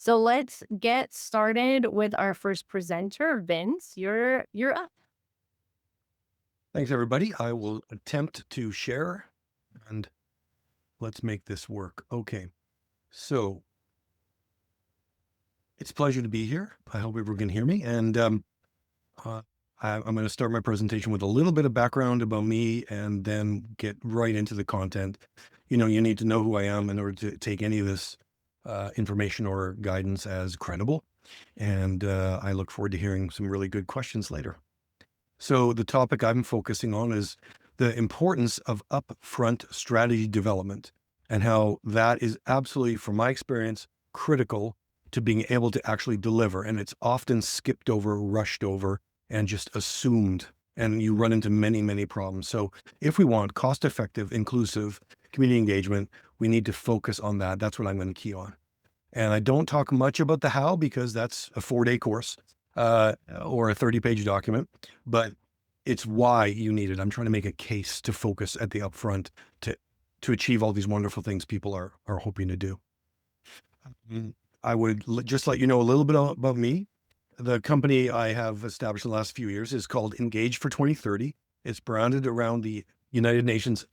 So let's get started with our first presenter, Vince. You're up. Thanks, everybody. I will attempt to share and let's make this work. Okay. So it's a pleasure to be here. I hope everyone can hear me. And uh, I'm going to start my presentation with a little bit of background about me and then get right into the content. You need to know who I am in order to take any of this information or guidance as credible. And I look forward to hearing some really good questions later. So the topic I'm focusing on is the importance of upfront strategy development and how that is absolutely, from my experience, critical to being able to actually deliver. And it's often skipped over, rushed over, and just assumed. And you run into many, many problems. So if we want cost-effective, inclusive community engagement, we need to focus on that. That's what I'm going to key on. And I don't talk much about the how because that's a 4-day course or a 30-page document, but it's why you need it. I'm trying to make a case to focus at the upfront to achieve all these wonderful things people are hoping to do. I would just let you know a little bit about me. The company I have established in the last few years is called Engage for 2030. It's branded around the United Nations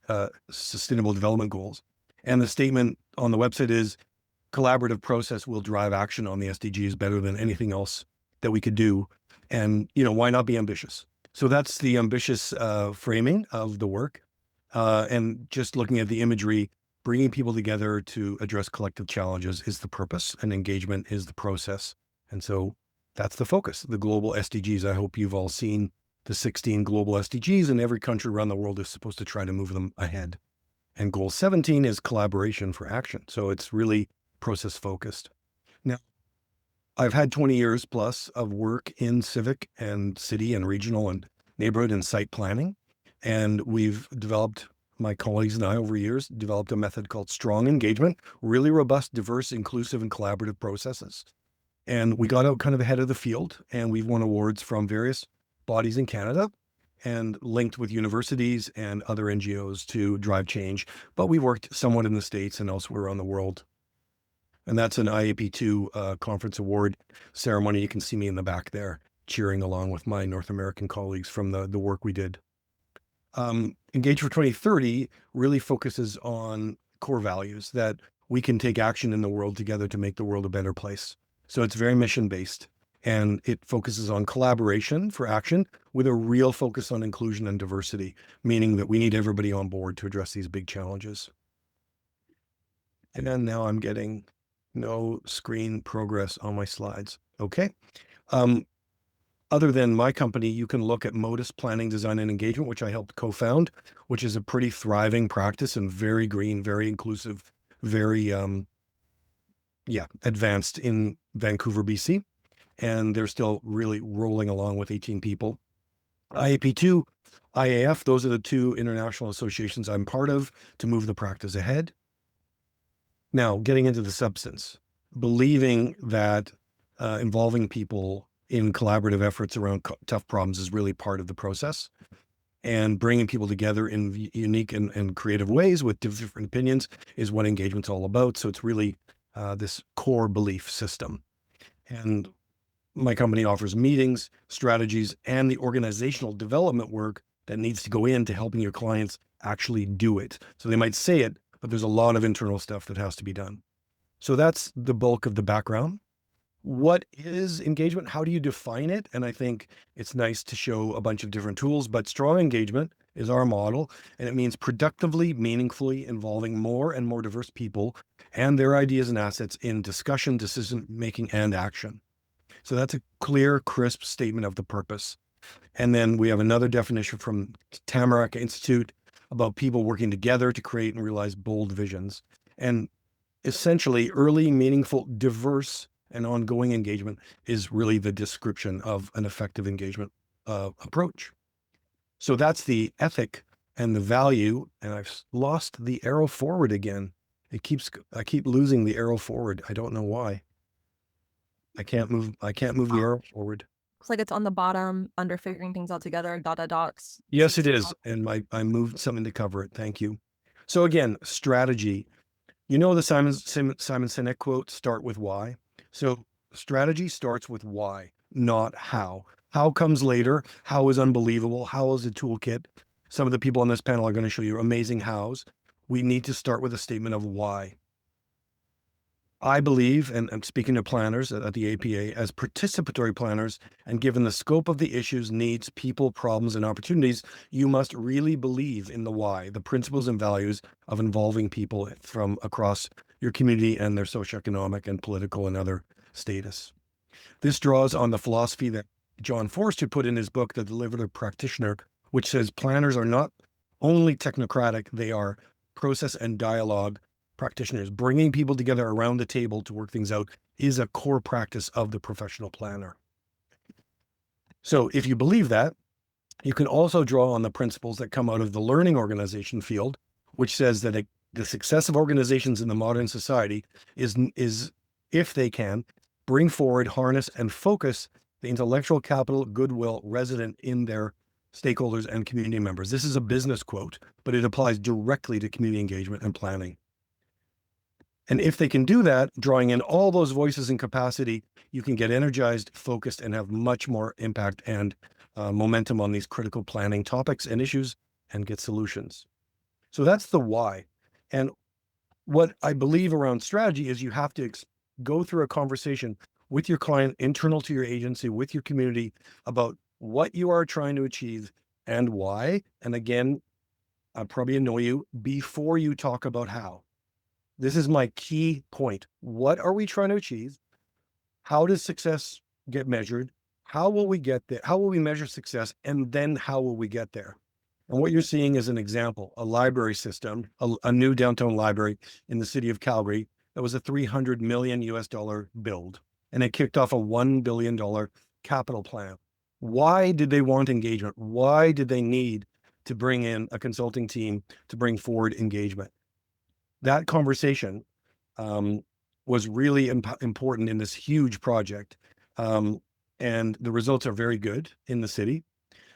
Sustainable Development Goals. And the statement on the website is, collaborative process will drive action on the SDGs better than anything else that we could do. And, why not be ambitious? So that's the ambitious framing of the work. And just looking at the imagery, bringing people together to address collective challenges is the purpose, and engagement is the process. And so that's the focus, the global SDGs. I hope you've all seen the 16 global SDGs, and every country around the world is supposed to try to move them ahead. And goal 17 is collaboration for action. So it's really process focused. Now, I've had 20 years plus of work in civic and city and regional and neighborhood and site planning. And we've developed, my colleagues and I over years, developed a method called strong engagement, really robust, diverse, inclusive, and collaborative processes. And we got out kind of ahead of the field, and we've won awards from various bodies in Canada and linked with universities and other NGOs to drive change. But we worked somewhat in the States and elsewhere around the world. And that's an IAP2 conference award ceremony. You can see me in the back there cheering along with my North American colleagues from the work we did. Engage for 2030 really focuses on core values that we can take action in the world together to make the world a better place. So it's very mission-based, and it focuses on collaboration for action with a real focus on inclusion and diversity, meaning that we need everybody on board to address these big challenges. And then now I'm getting no screen progress on my slides. Okay. Other than my company, you can look at Modus Planning, Design, and Engagement, which I helped co-found, which is a pretty thriving practice and very green, very inclusive, very, advanced in Vancouver, BC. And they're still really rolling along with 18 people. IAP2, IAF, those are the two international associations I'm part of to move the practice ahead. Now, getting into the substance, believing that involving people in collaborative efforts around tough problems is really part of the process, and bringing people together in unique and creative ways with different opinions is what engagement's all about. So it's really this core belief system. And my company offers meetings, strategies, and the organizational development work that needs to go into helping your clients actually do it. So they might say it, but there's a lot of internal stuff that has to be done. So that's the bulk of the background. What is engagement? How do you define it? And I think it's nice to show a bunch of different tools, but strong engagement is our model, and it means productively, meaningfully involving more and more diverse people and their ideas and assets in discussion, decision-making, and action. So that's a clear, crisp statement of the purpose. And then we have another definition from Tamarack Institute about people working together to create and realize bold visions. And essentially, early, meaningful, diverse, and ongoing engagement is really the description of an effective engagement approach. So that's the ethic and the value. And I've lost the arrow forward again. I keep losing the arrow forward. I don't know why. I can't move the arrow forward. Looks like it's on the bottom under figuring things out together, dots. Yes, it is. And I moved something to cover it. Thank you. So again, strategy. The Simon Sinek quote, start with why. So strategy starts with why, not how. How comes later. How is unbelievable. How is a toolkit. Some of the people on this panel are going to show you amazing hows. We need to start with a statement of why. I believe, and I'm speaking to planners at the APA, as participatory planners, and given the scope of the issues, needs, people, problems, and opportunities, you must really believe in the why, the principles and values of involving people from across your community and their socioeconomic and political and other status. This draws on the philosophy that John Forster put in his book, The Deliberative Practitioner, which says planners are not only technocratic, they are process and dialogue practitioners. Bringing people together around the table to work things out is a core practice of the professional planner. So if you believe that, you can also draw on the principles that come out of the learning organization field, which says that the success of organizations in the modern society is if they can bring forward, harness, and focus the intellectual capital, goodwill resident in their stakeholders and community members. This is a business quote, but it applies directly to community engagement and planning. And if they can do that, drawing in all those voices and capacity, you can get energized, focused, and have much more impact and momentum on these critical planning topics and issues and get solutions. So that's the why. And what I believe around strategy is you have to go through a conversation with your client, internal to your agency, with your community about what you are trying to achieve and why. And again, I'll probably annoy you before you talk about how. This is my key point. What are we trying to achieve? How does success get measured? How will we get there? How will we measure success? And then how will we get there? And what you're seeing is an example, a library system, a new downtown library in the city of Calgary that was a $300 million build. And it kicked off a $1 billion capital plan. Why did they want engagement? Why did they need to bring in a consulting team to bring forward engagement? That conversation was really important in this huge project. And the results are very good in the city.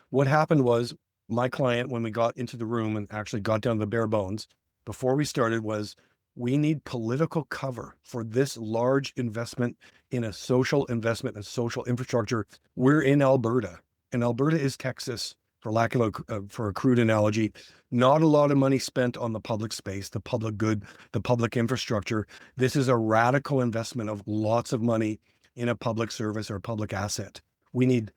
What happened was my client, when we got into the room and actually got down to the bare bones, before we started was, we need political cover for this large investment in a social investment and social infrastructure. We're in Alberta, and Alberta is Texas, for lack of for a crude analogy. Not a lot of money spent on the public space, the public good, the public infrastructure. This is a radical investment of lots of money in a public service or public asset. We need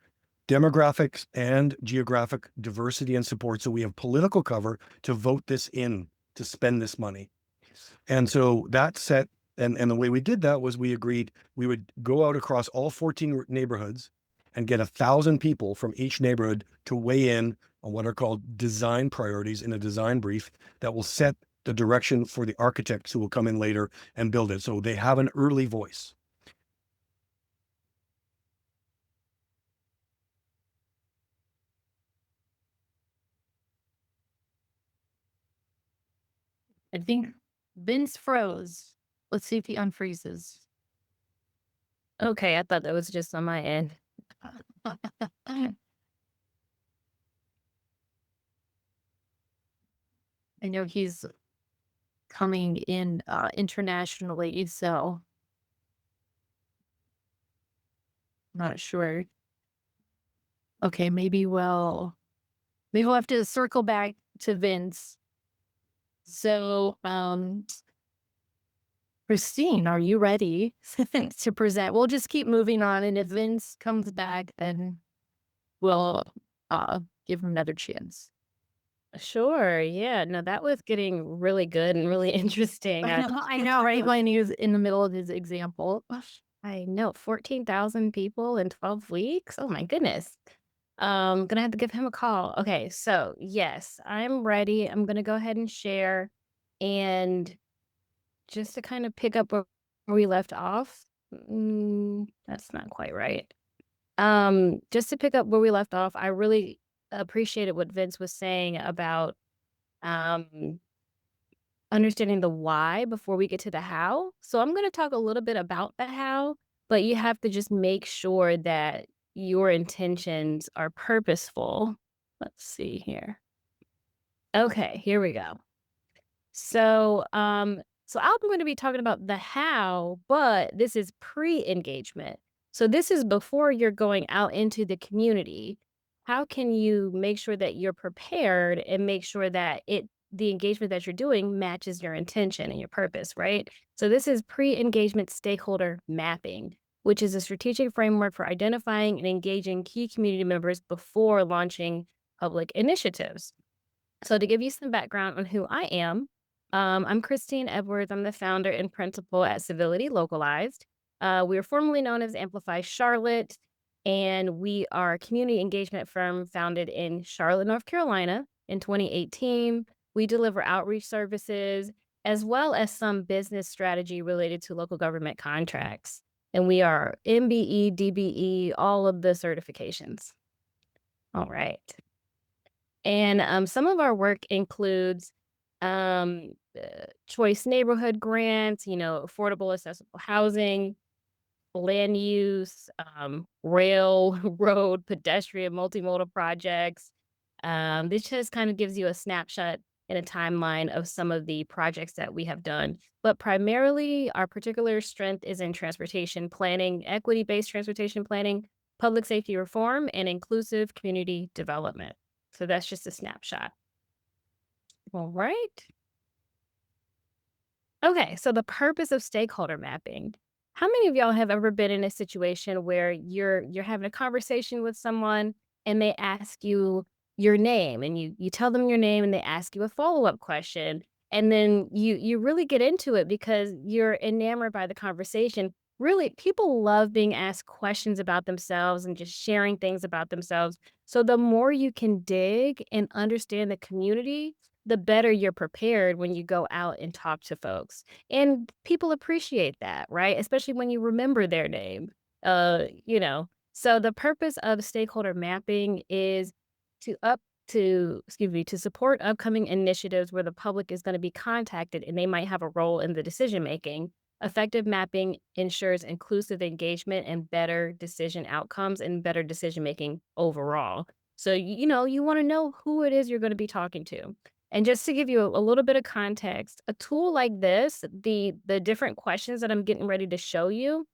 demographics and geographic diversity and support, so we have political cover to vote this in, to spend this money. And so that set, and the way we did that was we agreed we would go out across all 14 neighborhoods and get 1,000 people from each neighborhood to weigh in on what are called design priorities in a design brief that will set the direction for the architects who will come in later and build it. So they have an early voice. I think Vince froze. Let's see if he unfreezes. Okay, I thought that was just on my end. I know he's coming in internationally, so not sure. Okay, maybe we'll have to circle back to Vince. So, Christine, are you ready to present? We'll just keep moving on, and if Vince comes back, then we'll give him another chance. Sure. Yeah. No, that was getting really good and really interesting. I know, right? When he was in the middle of his example. I know 14,000 people in 12 weeks. Oh my goodness. Gonna have to give him a call. Okay. So yes, I'm ready. I'm gonna go ahead and share. And just to kind of pick up where we left off, that's not quite right. Just to pick up where we left off, I really appreciated what Vince was saying about um understanding the why before we get to the how. So I'm going to talk a little bit about the how, but you have to just make sure that your intentions are purposeful. Let's see here. Okay, here we go. So, So I'm going to be talking about the how, but this is pre-engagement. So this is before you're going out into the community. How can you make sure that you're prepared and make sure that the engagement that you're doing matches your intention and your purpose, right? So this is pre-engagement stakeholder mapping, which is a strategic framework for identifying and engaging key community members before launching public initiatives. So to give you some background on who I am, I'm Christine Edwards. I'm the founder and principal at Civility Localized. We are formerly known as Amplify Charlotte, and we are a community engagement firm founded in Charlotte, North Carolina in 2018. We deliver outreach services as well as some business strategy related to local government contracts. And we are MBE, DBE, all of the certifications. All right. And some of our work includes choice neighborhood grants, affordable, accessible housing, land use, rail, road, pedestrian, multimodal projects. This just kind of gives you a snapshot and a timeline of some of the projects that we have done. But primarily, our particular strength is in transportation planning, equity-based transportation planning, public safety reform, and inclusive community development. So that's just a snapshot. All right. Okay, so the purpose of stakeholder mapping. How many of y'all have ever been in a situation where you're having a conversation with someone and they ask you your name and you tell them your name and they ask you a follow-up question and then you really get into it because you're enamored by the conversation. Really, people love being asked questions about themselves and just sharing things about themselves. So the more you can dig and understand the community, the better you're prepared when you go out and talk to folks. And people appreciate that, right? Especially when you remember their name. So the purpose of stakeholder mapping is to support upcoming initiatives where the public is going to be contacted and they might have a role in the decision making. Effective mapping ensures inclusive engagement and better decision outcomes and better decision making overall. So you want to know who it is you're going to be talking to. And just to give you a little bit of context, a tool like this, the different questions that I'm getting ready to show you,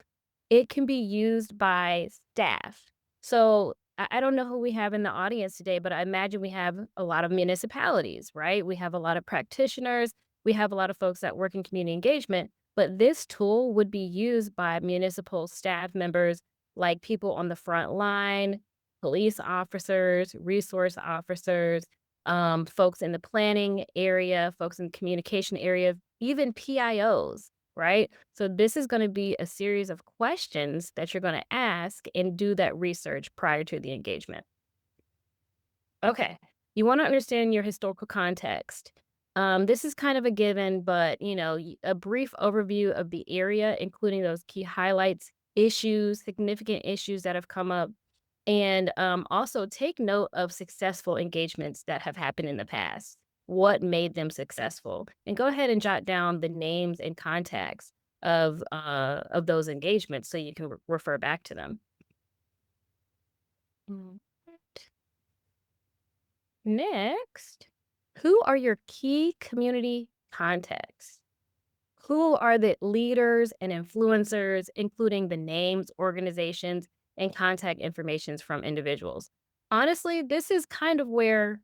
it can be used by staff. So I don't know who we have in the audience today, but I imagine we have a lot of municipalities, right? We have a lot of practitioners. We have a lot of folks that work in community engagement. But this tool would be used by municipal staff members like people on the front line, police officers, resource officers, folks in the planning area, folks in the communication area, even PIOs, right? So this is going to be a series of questions that you're going to ask and do that research prior to the engagement. Okay. You want to understand your historical context. This is kind of a given, but a brief overview of the area, including those key highlights, issues, significant issues that have come up, and also take note of successful engagements that have happened in the past. What made them successful? And go ahead and jot down the names and contacts of those engagements so you can refer back to them. Mm. Next, who are your key community contacts? Who are the leaders and influencers, including the names, organizations, and contact informations from individuals? Honestly, this is kind of where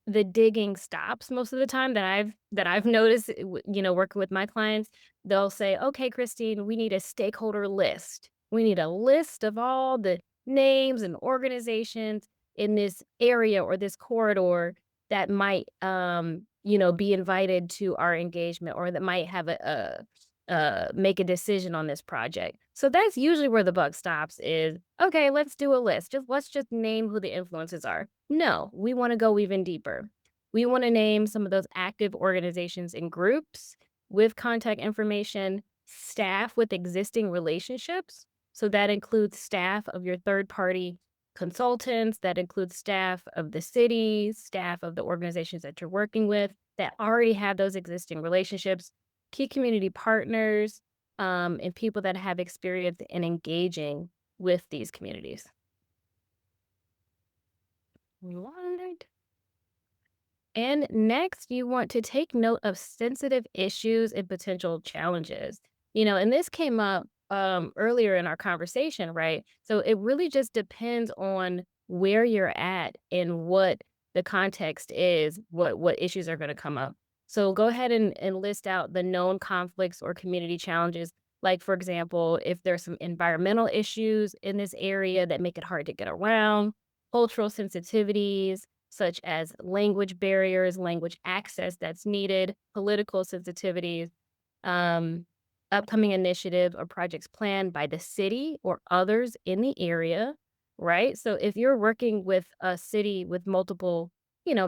the digging stops most of the time that I've noticed, working with my clients. They'll say, "Okay, Christine, we need a stakeholder list. We need a list of all the names and organizations in this area or this corridor that might, be invited to our engagement or that might have make a decision on this project." So that's usually where the buck stops is, okay, let's do a list. Let's just name who the influencers are. No, we want to go even deeper. We want to name some of those active organizations and groups with contact information, staff with existing relationships. So that includes staff of your third party consultants, that includes staff of the city, staff of the organizations that you're working with that already have those existing relationships, key community partners, and people that have experience in engaging with these communities. Right. And next, you want to take note of sensitive issues and potential challenges. And this came up earlier in our conversation, right? So it really just depends on where you're at and what the context is, what issues are going to come up. So go ahead and list out the known conflicts or community challenges. Like, for example, if there's some environmental issues in this area that make it hard to get around, cultural sensitivities, such as language barriers, language access that's needed, political sensitivities, um, upcoming initiative or projects planned by the city or others in the area, right? So if you're working with a city with multiple,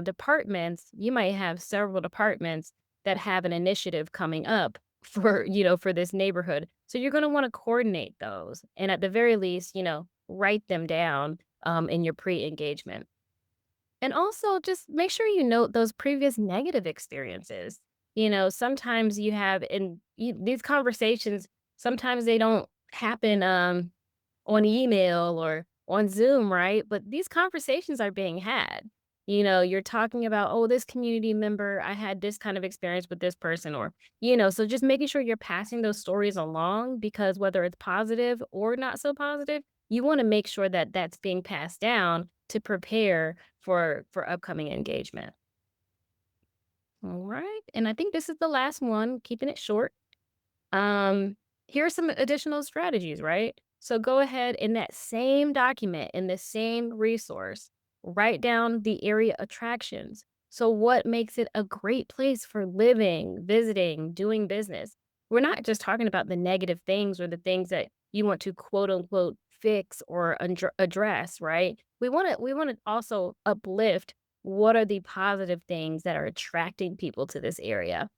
departments, you might have several departments that have an initiative coming up for this neighborhood. So you're going to want to coordinate those. And at the very least, write them down in your pre-engagement. And also just make sure you note those previous negative experiences. Sometimes you have these conversations, sometimes they don't happen on email or on Zoom, right? But these conversations are being had. You're talking about, oh, this community member, I had this kind of experience with this person, or, so just making sure you're passing those stories along because whether it's positive or not so positive, you want to make sure that that's being passed down to prepare for upcoming engagement. All right. And I think this is the last one, keeping it short. Um, Here are some additional strategies, right? So go ahead in that same document, in the same resource, write down the area attractions. So, what makes it a great place for living, visiting, doing business? We're not just talking about the negative things or the things that you want to quote unquote fix or address, right? We want to also uplift what are the positive things that are attracting people to this area.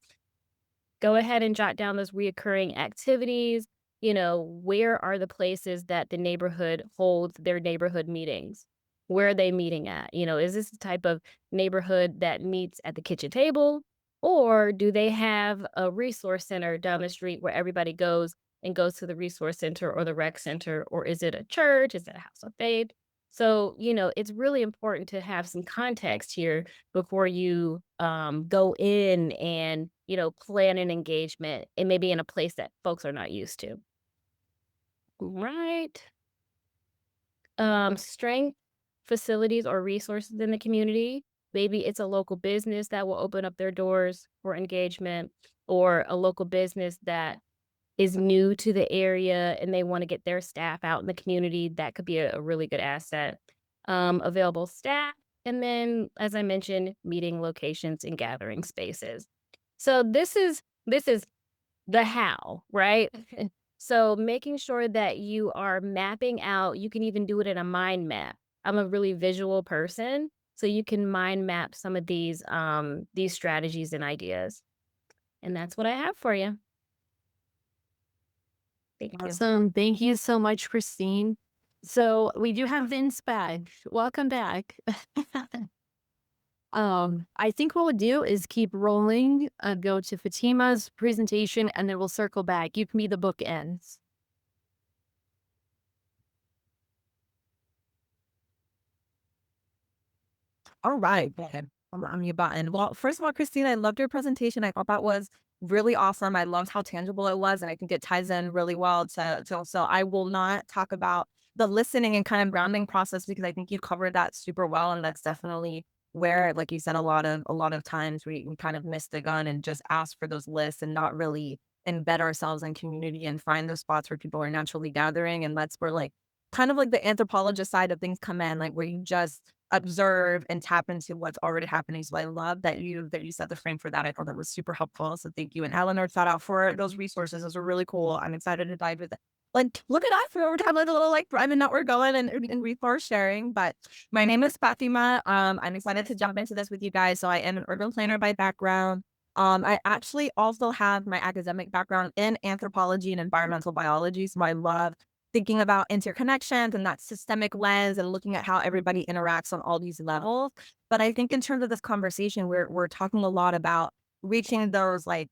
Go ahead and jot down those reoccurring activities. Where are the places that the neighborhood holds their neighborhood meetings? Where are they meeting at? Is this the type of neighborhood that meets at the kitchen table? Or do they have a resource center down the street where everybody goes to the resource center or the rec center? Or is it a church? Is it a house of faith? So, it's really important to have some context here before you go in and plan an engagement and maybe in a place that folks are not used to. Right. Strength, facilities or resources in the community. Maybe it's a local business that will open up their doors for engagement, or a local business that is new to the area and they want to get their staff out in the community. That could be a really good asset. Available staff, and then, as I mentioned, meeting locations and gathering spaces. So this is the how, right? So making sure that you are mapping out, you can even do it in a mind map. I'm a really visual person, so you can mind map some of these strategies and ideas. And that's what I have for you. Thank you. Awesome. Thank you so much, Christine. So we do have Vince back. Welcome back. I think what we'll do is keep rolling, go to Fatima's presentation, and then we'll circle back. You can be the bookends. All right, good. I'm your button. Well, first of all, Christine, I loved your presentation. I thought that was really awesome. I loved how tangible it was, and I think it ties in really well to so I will not talk about the listening and kind of grounding process because I think you covered that super well, and that's definitely where, like you said, a lot of times we kind of miss the gun and just ask for those lists and not really embed ourselves in community and find those spots where people are naturally gathering, and that's where like kind of like the anthropologist side of things come in, like where you just observe and tap into what's already happening. So I love that you set the frame for that. I thought that was super helpful. So thank you. And Eleanor, shout out for those resources. Those are really cool. I'm excited to dive with it. Like, look at us. We're having a little like private network going and resource sharing. But my name is Fatima. I'm excited to jump into this with you guys. So I am an urban planner by background. I actually also have my academic background in anthropology and environmental biology. So I love thinking about interconnections and that systemic lens and looking at how everybody interacts on all these levels. But I think in terms of this conversation, we're talking a lot about reaching those like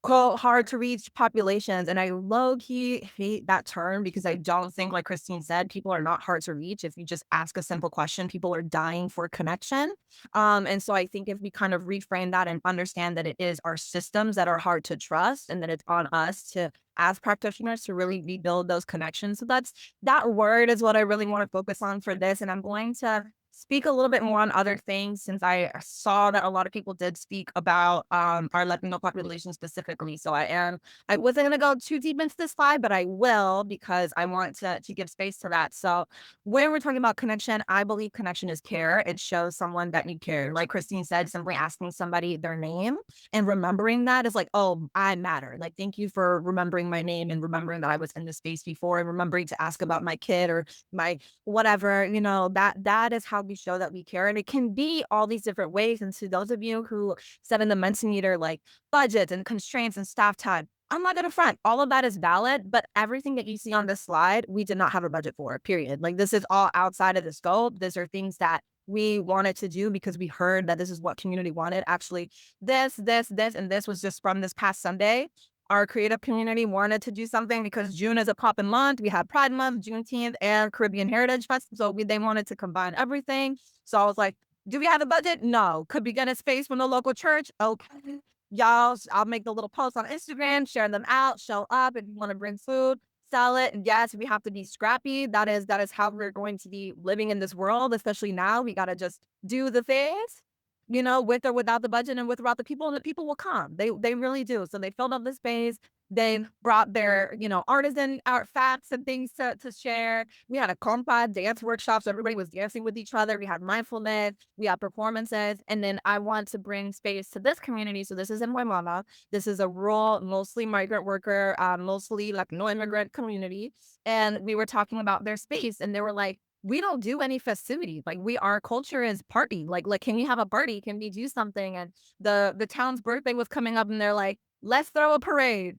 quote hard to reach populations. And I low key hate that term because I don't think, like Christine said, people are not hard to reach. If you just ask a simple question, people are dying for connection. And so I think if we kind of reframe that and understand that it is our systems that are hard to trust and that it's on us to, as practitioners, to really rebuild those connections. So that word is what I really want to focus on for this. And I'm going to speak a little bit more on other things since I saw that a lot of people did speak about our Latino population specifically. So I wasn't gonna go too deep into this slide, but I will because I want to give space to that. So when we're talking about connection, I believe connection is care. It shows someone that you care. Like Christine said, simply asking somebody their name and remembering that is like, oh, I matter. Like, thank you for remembering my name and remembering that I was in this space before and remembering to ask about my kid or my whatever, that is how we show that we care. And it can be all these different ways. And to those of you who said in the Mentimeter, like budgets and constraints and staff time, I'm not gonna front. All of that is valid, but everything that you see on this slide, we did not have a budget for, period. Like this is all outside of the scope. These are things that we wanted to do because we heard that this is what community wanted. Actually, this, and this was just from this past Sunday. Our creative community wanted to do something because June is a poppin' month. We had Pride Month, Juneteenth, and Caribbean Heritage Festival. So they wanted to combine everything. So I was like, do we have a budget? No. Could we get a space from the local church? Okay. Y'all, I'll make the little posts on Instagram, share them out, show up if you want to bring food, sell it. And yes, we have to be scrappy. That is how we're going to be living in this world, especially now. We got to just do the things, with or without the budget and with or without the people, and the people will come. They really do. So they filled up the space. They brought their, artisan artifacts and things to share. We had a compa dance workshop, so everybody was dancing with each other. We had mindfulness, we had performances, and then I want to bring space to this community. So this is in Waimama. This is a rural, mostly migrant worker, mostly like no immigrant community, and we were talking about their space, and they were like, we don't do any festivities. Like our culture is party. Like, can we have a party? Can we do something? And the town's birthday was coming up and they're like, let's throw a parade.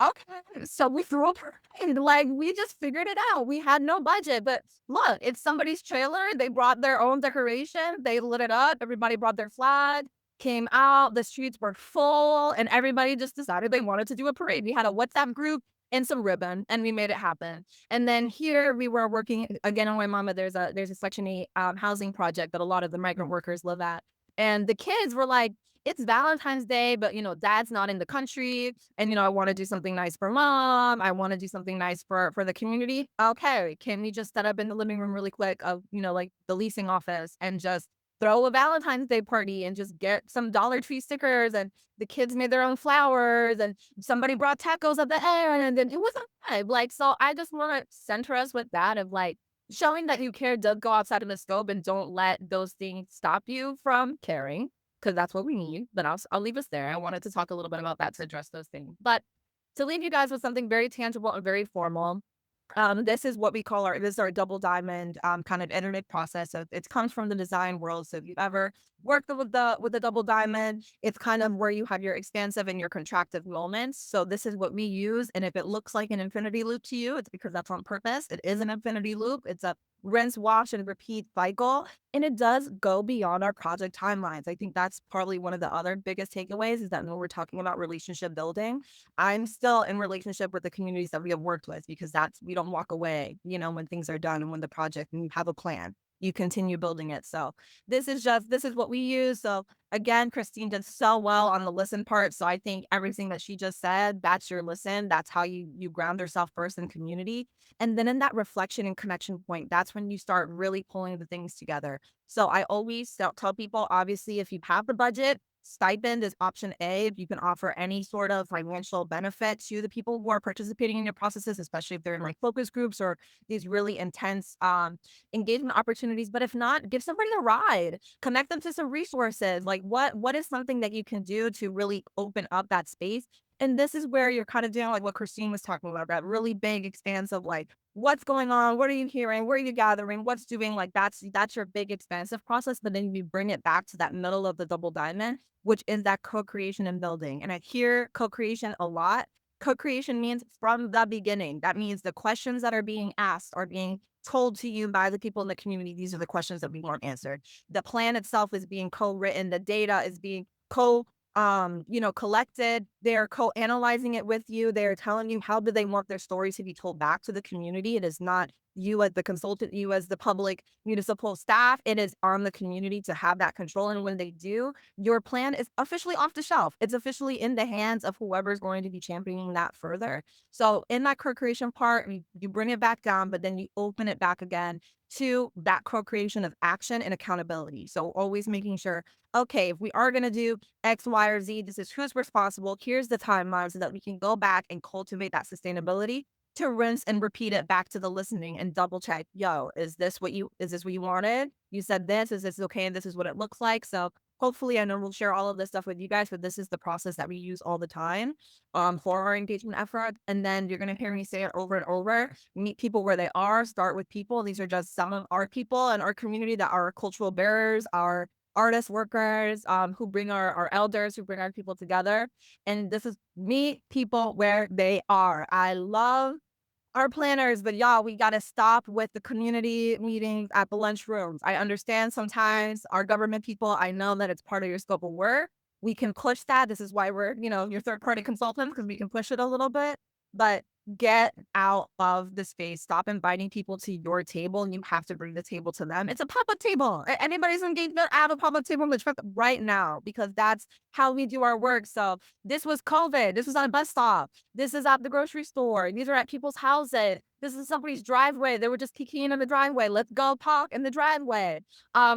Okay. So we threw a parade. Like we just figured it out. We had no budget, but look, it's somebody's trailer. They brought their own decoration. They lit it up. Everybody brought their flag, came out. The streets were full and everybody just decided they wanted to do a parade. We had a WhatsApp group and some ribbon and we made it happen. And then here we were working again on Waimama. There's a Section 8 housing project that a lot of the migrant workers live at. And the kids were like, it's Valentine's Day, but dad's not in the country. And I want to do something nice for mom. I want to do something nice for the community. Okay, can we just set up in the living room really quick of, like the leasing office and just throw a Valentine's Day party and just get some Dollar Tree stickers, and the kids made their own flowers and somebody brought tacos at the end, and then it was a vibe. Like, so I just want to center us with that of like showing that you care does go outside of the scope, and don't let those things stop you from caring, because that's what we need. But I'll leave us there. I wanted to talk a little bit about that to address those things. But to leave you guys with something very tangible and very formal, this is what we call this is our double diamond kind of iterative process. So it comes from the design world. So if you've ever worked with the double diamond, it's kind of where you have your expansive and your contractive moments. So this is what we use. And if it looks like an infinity loop to you, it's because that's on purpose. It is an infinity loop. It's a rinse, wash, and repeat cycle. And it does go beyond our project timelines. I think that's probably one of the other biggest takeaways is that when we're talking about relationship building, I'm still in relationship with the communities that we have worked with, because we don't walk away, when things are done and when the project and you have a plan, you continue building it. So this is what we use. So again, Christine did so well on the listen part. So I think everything that she just said, that's your listen. That's how you ground yourself first in community. And then in that reflection and connection point, that's when you start really pulling the things together. So I always tell people, obviously, if you have the budget, stipend is option A. If you can offer any sort of financial benefit to the people who are participating in your processes, especially if they're in like focus groups or these really intense engagement opportunities. But if not, give somebody a ride, connect them to some resources. Like what is something that you can do to really open up that space? And this is where you're kind of doing like what Christine was talking about, that really big expanse of like, what's going on? What are you hearing? Where are you gathering? What's doing? Like that's your big expansive process. But then you bring it back to that middle of the double diamond, which is that co-creation and building. And I hear co-creation a lot. Co-creation means from the beginning. That means the questions that are being asked are being told to you by the people in the community. These are the questions that we want answered. The plan itself is being co-written. The data is being collected. They're co-analyzing it with you. They're telling you how do they want their stories to be told back to the community. It is not you as the consultant, you as the public municipal staff. It is on the community to have that control. And when they do, your plan is officially off the shelf. It's officially in the hands of whoever's going to be championing that further. So in that co-creation part, you bring it back down, but then you open it back again to that co-creation of action and accountability. So always making sure, okay, if we are going to do X, Y, or Z, this is who's responsible. Here's the timeline so that we can go back and cultivate that sustainability to rinse and repeat it back to the listening and double check. Yo, is this what you wanted? You said this, is this okay? And this is what it looks like. So hopefully, I know we'll share all of this stuff with you guys, but this is the process that we use all the time for our engagement effort. And then you're going to hear me say it over and over. Meet people where they are, start with people. These are just some of our people in our community that are cultural bearers, our artist workers, who bring our elders, who bring our people together. And this is meet people where they are. I love our planners, but y'all, we got to stop with the community meetings at the lunchrooms. I understand sometimes our government people, I know that it's part of your scope of work. We can push that. This is why we're, your third party consultants, because we can push it a little bit, but get out of the space. Stop inviting people to your table, and you have to bring the table to them. It's a public table. Anybody's engagement at a public table right now, because that's how we do our work. So this was COVID. This was on a bus stop. This is at the grocery store. These are at people's houses. This is somebody's driveway. They were just kicking in the driveway. Let's go park in the driveway.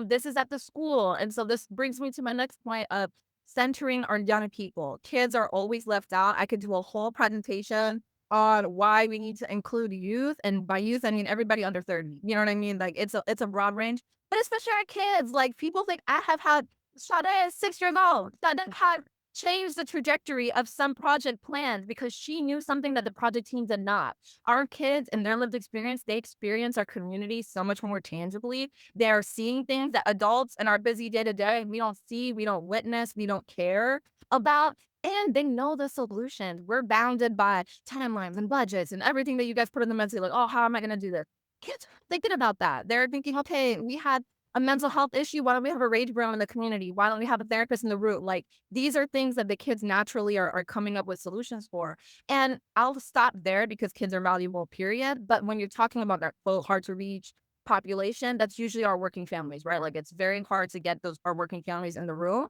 This is at the school. And so this brings me to my next point of centering our young people. Kids are always left out. I could do a whole presentation on why we need to include youth. And by youth, I mean everybody under 30. You know what I mean? Like it's a broad range, but especially our kids. Like people think I have had Sade is 6 years old. That had changed the trajectory of some project plans because she knew something that the project team did not. Our kids and their lived experience, they experience our community so much more tangibly. They're seeing things that adults in our busy day to day, we don't see, we don't witness, we don't care about. And they know the solutions. We're bounded by timelines and budgets and everything that you guys put in the message. Like, oh, how am I going to do this? Kids thinking about that. They're thinking, okay, we had a mental health issue. Why don't we have a rage room in the community? Why don't we have a therapist in the room? Like these are things that the kids naturally are coming up with solutions for. And I'll stop there because kids are valuable, period. But when you're talking about that quote, hard to reach population, that's usually our working families, right? Like it's very hard to get our working families in the room.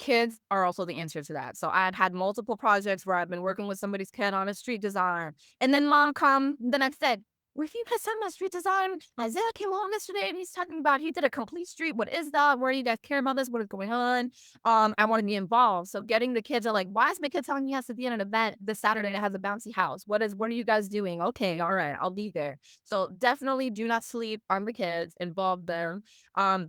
Kids are also the answer to that. So I've had multiple projects where I've been working with somebody's kid on a street design. And then mom come the next day, if you could send my street design, Isaiah came home yesterday and he's talking about he did a complete street. What is that? Where do you guys care about this? What is going on? I want to be involved. So getting the kids are like, why is my kid telling me he has to be at an event this Saturday that has a bouncy house? What are you guys doing? Okay, all right, I'll be there. So definitely do not sleep on the kids, involve them.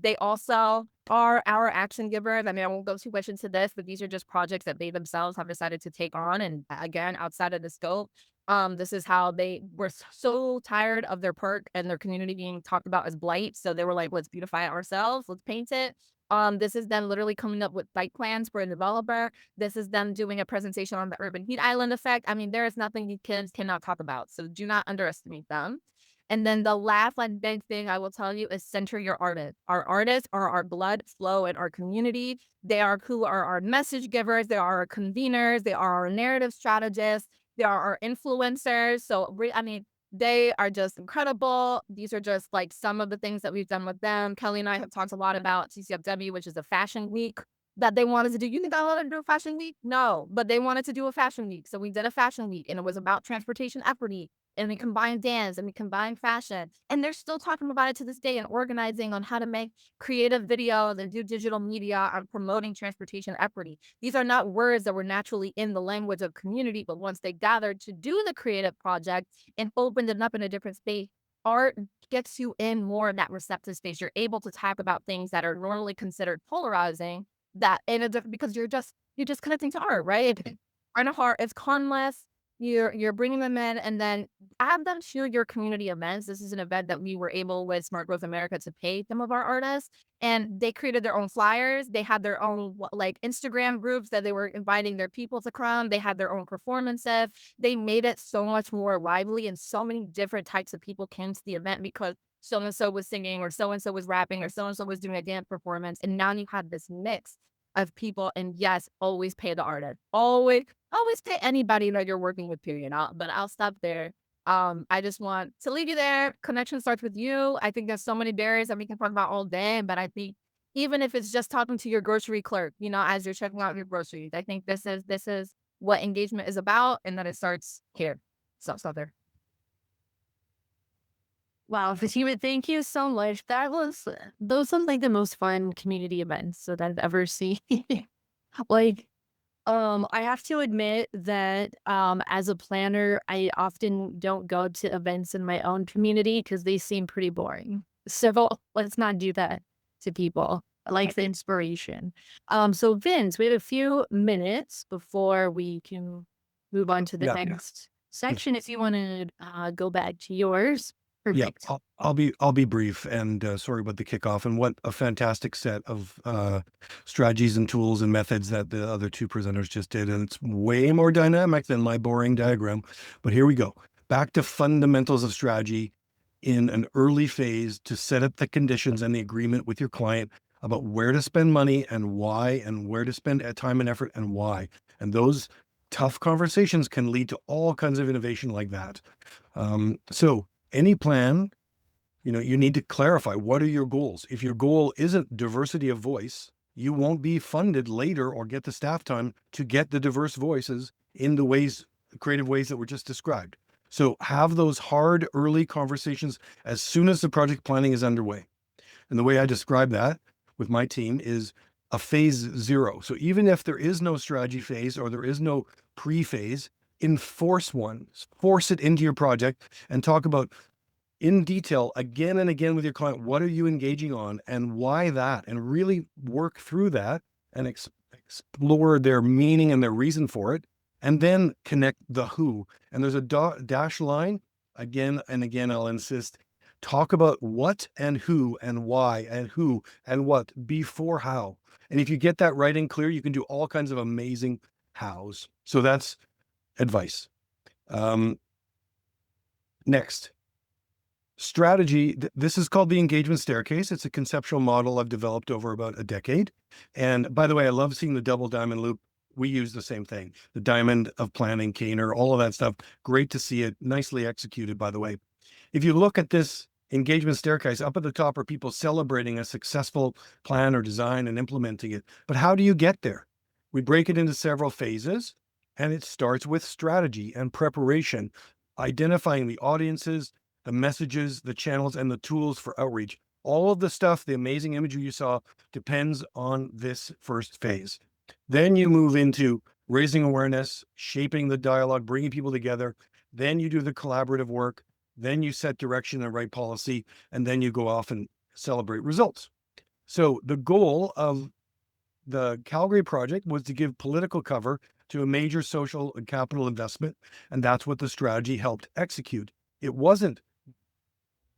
They also are our action givers. I mean, I won't go too much into this, but these are just projects that they themselves have decided to take on. And again, outside of the scope, this is how they were so tired of their park and their community being talked about as blight. So they were like, let's beautify it ourselves. Let's paint it. This is them literally coming up with site plans for a developer. This is them doing a presentation on the urban heat island effect. I mean, there is nothing these kids cannot talk about. So do not underestimate them. And then the last big thing I will tell you is center your artists. Our artists are our blood flow in our community. They are who are our message givers. They are our conveners. They are our narrative strategists. They are our influencers. So, I mean, they are just incredible. These are just like some of the things that we've done with them. Kelly and I have talked a lot about CCFW, which is a fashion week that they wanted to do. You think I wanted to do a fashion week? No, but they wanted to do a fashion week. So we did a fashion week and it was about transportation equity. And we combined dance and we combined fashion. And they're still talking about it to this day and organizing on how to make creative videos and do digital media on promoting transportation equity. These are not words that were naturally in the language of community, but once they gathered to do the creative project and opened it up in a different space, art gets you in more in that receptive space. You're able to talk about things that are normally considered polarizing because you're just connecting to art, right? Art of heart is harmless. You're bringing them in and then add them to your community events. This is an event that we were able with Smart Growth America to pay some of our artists, and they created their own flyers. They had their own like Instagram groups that they were inviting their people to come. They had their own performances. They made it so much more lively, and so many different types of people came to the event because so-and-so was singing or so-and-so was rapping or so-and-so was doing a dance performance. And now you have this mix of people. And yes, always pay the artist. Always pay anybody that you're working with, period. But I'll stop there. I just want to leave you there. Connection starts with you. I think there's so many barriers that we can talk about all day, but I think even if it's just talking to your grocery clerk, as you're checking out your groceries, I think this is what engagement is about, and that it starts here. So stop there. Wow, Fatima, thank you so much. Those are like the most fun community events that I've ever seen. Like, I have to admit that as a planner, I often don't go to events in my own community because they seem pretty boring. So let's not do that to people. I like the inspiration. So Vince, we have a few minutes before we can move on to the Yeah. next section. If you want to go back to yours, Yeah, perfect. I'll be brief, and sorry about the kickoff. And what a fantastic set of strategies and tools and methods that the other two presenters just did. And it's way more dynamic than my boring diagram. But here we go. Back to fundamentals of strategy in an early phase to set up the conditions and the agreement with your client about where to spend money and why, and where to spend time and effort and why. And those tough conversations can lead to all kinds of innovation like that. So any plan, you need to clarify, what are your goals? If your goal isn't diversity of voice, you won't be funded later or get the staff time to get the diverse voices in the creative ways that were just described. So have those hard early conversations as soon as the project planning is underway. And the way I describe that with my team is a phase 0. So even if there is no strategy phase or there is no pre-phase, enforce one, force it into your project, and talk about in detail again and again with your client, what are you engaging on and why that, and really work through that and explore their meaning and their reason for it, and then connect the who. And there's a dash line again and again. I'll insist, talk about what and who and why and who and what before how. And if you get that right and clear, you can do all kinds of amazing hows. So that's advice. Next, strategy. This is called the engagement staircase. It's a conceptual model I've developed over about a decade. And by the way, I love seeing the double diamond loop. We use the same thing, the diamond of planning, Kaner, all of that stuff. Great to see it, nicely executed, by the way. If you look at this engagement staircase, up at the top are people celebrating a successful plan or design and implementing it. But how do you get there? We break it into several phases, and it starts with strategy and preparation, identifying the audiences, the messages, the channels, and the tools for outreach. All of the stuff, the amazing imagery you saw, depends on this first phase. Then you move into raising awareness, shaping the dialogue, bringing people together. Then you do the collaborative work. Then you set direction and write policy, and then you go off and celebrate results. So the goal of the Calgary project was to give political cover to a major social and capital investment, and that's what the strategy helped execute. It wasn't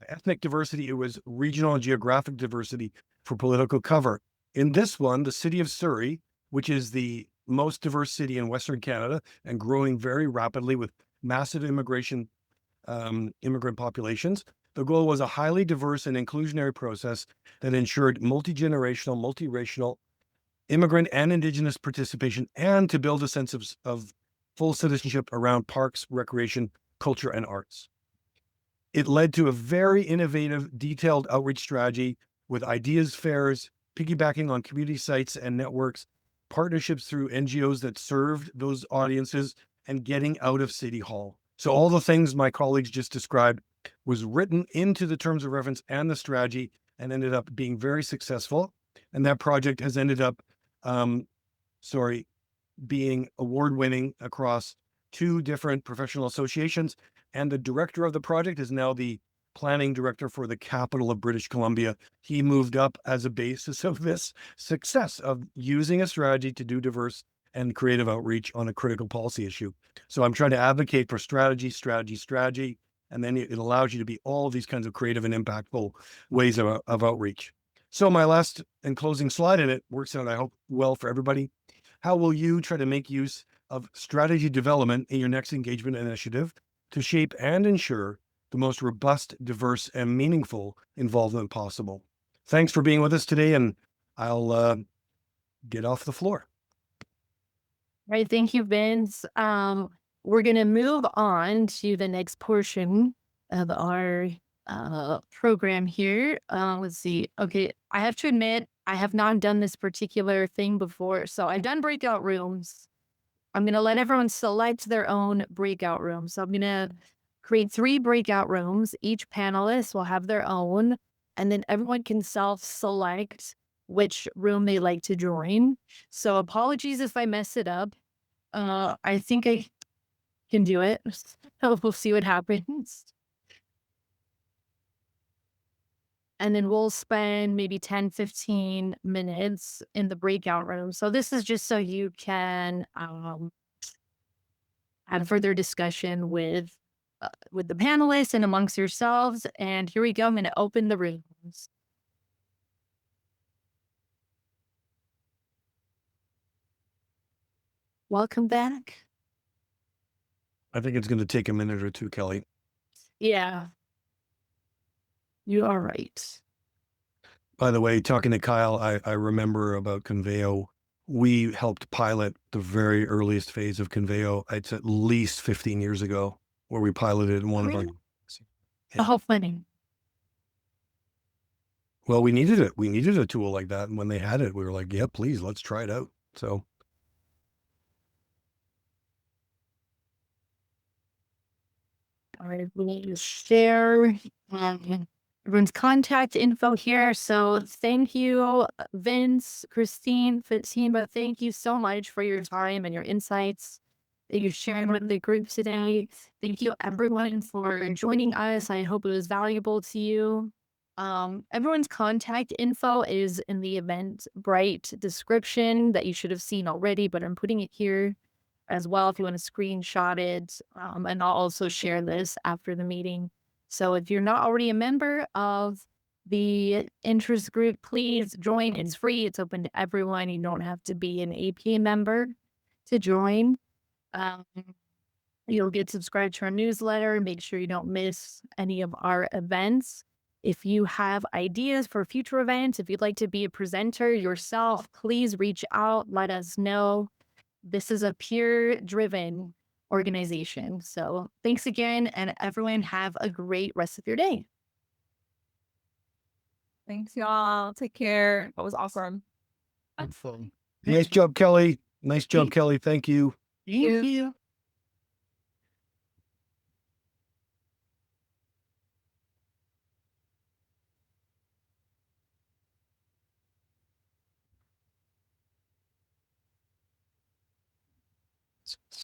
ethnic diversity, it was regional and geographic diversity for political cover. In this one, the city of Surrey, which is the most diverse city in Western Canada and growing very rapidly with massive immigrant populations, the goal was a highly diverse and inclusionary process that ensured multi-generational, multiracial, immigrant and Indigenous participation, and to build a sense of full citizenship around parks, recreation, culture, and arts. It led to a very innovative, detailed outreach strategy with ideas fairs, piggybacking on community sites and networks, partnerships through NGOs that served those audiences, and getting out of City Hall. So all the things my colleagues just described was written into the terms of reference and the strategy, and ended up being very successful. And that project has ended up, being award-winning across 2 different professional associations. And the director of the project is now the planning director for the capital of British Columbia. He moved up as a basis of this success of using a strategy to do diverse and creative outreach on a critical policy issue. So I'm trying to advocate for strategy, and then it allows you to be all of these kinds of creative and impactful ways of outreach. So my last and closing slide, and it works out, I hope, well for everybody. How will you try to make use of strategy development in your next engagement initiative to shape and ensure the most robust, diverse, and meaningful involvement possible? Thanks for being with us today, and I'll get off the floor. Right. Thank you, Vince. We're gonna move on to the next portion of our program here. Let's see. Okay, I have to admit, I have not done this particular thing before. So I've done breakout rooms. I'm gonna let everyone select their own breakout room. So I'm gonna create 3 breakout rooms. Each panelist will have their own, and then everyone can self-select which room they like to join. So apologies if I mess it up. I think I can do it. So we'll see what happens. And then we'll spend maybe 10, 15 minutes in the breakout room. So this is just so you can have further discussion with the panelists and amongst yourselves. And here we go. I'm going to open the rooms. Welcome back. I think it's going to take a minute or two, Kelly. Yeah, you are right. By the way, talking to Kyle, I remember about Conveo. We helped pilot the very earliest phase of Conveo. It's at least 15 years ago where we piloted one of our. Really? Yeah. Oh, funny. Well, we needed it. We needed a tool like that. And when they had it, we were like, yeah, please, let's try it out. So All right, we need to share everyone's contact info here. So thank you, Vince, Christine, Fatima. Thank you so much for your time and your insights that you shared with the group today. Thank you, everyone, for joining us. I hope it was valuable to you. Everyone's contact info is in the Eventbrite description that you should have seen already, but I'm putting it here as well if you want to screenshot it. And I'll also share this after the meeting. So if you're not already a member of the interest group, please join. It's free. It's open to everyone. You don't have to be an AP member to join. Um, you'll get subscribed to our newsletter. Make sure you don't miss any of our events. If you have ideas for future events, if you'd like to be a presenter yourself, please reach out. Let us know. This is a peer-driven organization. So thanks again, and everyone have a great rest of your day. Thanks, y'all. Take care. That was awesome. nice job, Kelly. Nice job, Kelly. Thank you. Thank you.